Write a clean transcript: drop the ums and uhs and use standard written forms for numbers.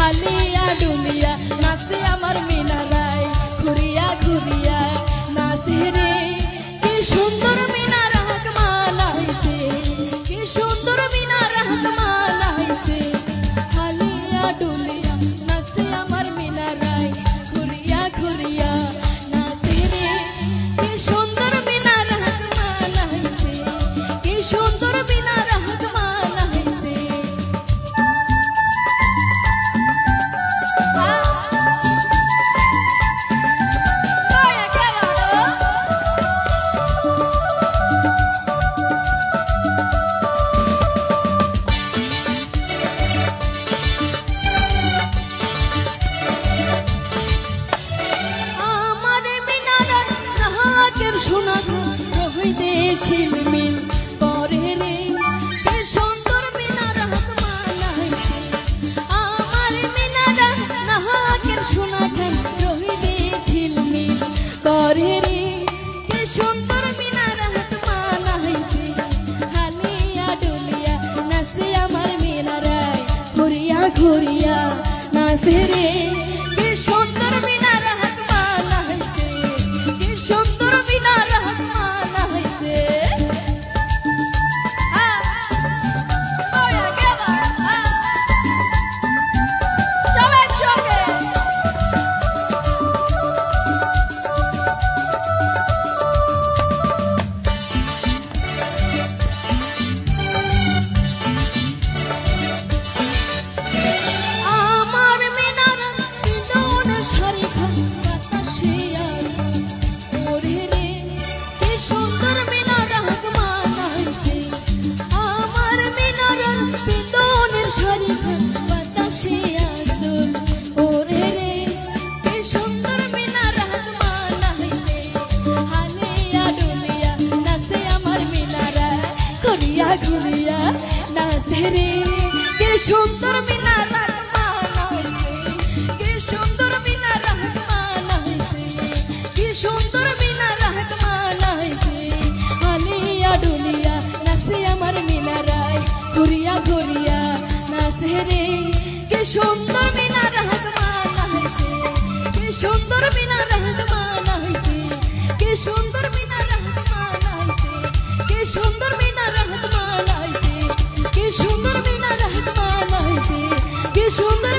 হালিয়া ডুলিয়া নাচে আমার মিনারায় ঘুরিয়া ঘুরিয়া নাচে রে কি সুন্দর মিনার হক মানাইছে কি সুন্দর মিনার হক মানাইছে হালিয়া ডুলিয়া নাচে আমার মিনারায় ঘুরিয়া ঘুরিয়া নাচে রে কি সুন্দর মিনার হক মানাইছে কি সুন্দর মিনার হক মানাইছে সোনা রহিতে ঝিলমিল করে রে কি সুন্দর মিনার হক মানাইছে আমার মিনার নাহাকের সোনা রহিতে ঝিলমিল করে রে কি সুন্দর মিনার হক মানাইছে হালিয়া ডুলিয়া নাচে আমার মিনারায় ঘুরিয়া ঘুরিয়া নাচে রে কি সুন্দর মিনার হক মানাইছে কি সুন্দর মিনার হক মানাইছে সবাই একসঙ্গে আমার মিনার বিদন শাড়ি খান বাতাসে ওরে রে কি সুন্দর মিনার হক মানাইছে আমার মিনার বিদনের শাড়ি খান বাতাসে আসল ওরে রে কি সুন্দর মিনার হক মানাইছে হালিয়া ডুলিয়া নাচে আমার মিনারায় ঘুরিয়া ঘুরিয়া নাচে রে কি সুন্দর মিনার হক মানাইছে কি সুন্দর মিনার হক মানাইছে কি সুন্দর মিনার হক মানাইছে হালিয়া ডুলিয়া নাচে আমার মিনারায় ঘুরিয়া ঘুরিয়া নাচে রে কি সুন্দর মিনার হক মানাইছে কি সুন্দর মিনার হক মানাইছে কি সুন্দর মিনার হক মানাইছে কি সুন্দর মিনার হক মানাইছে কি সুন্দর মিনার হক মানাইছে কি সুন্দর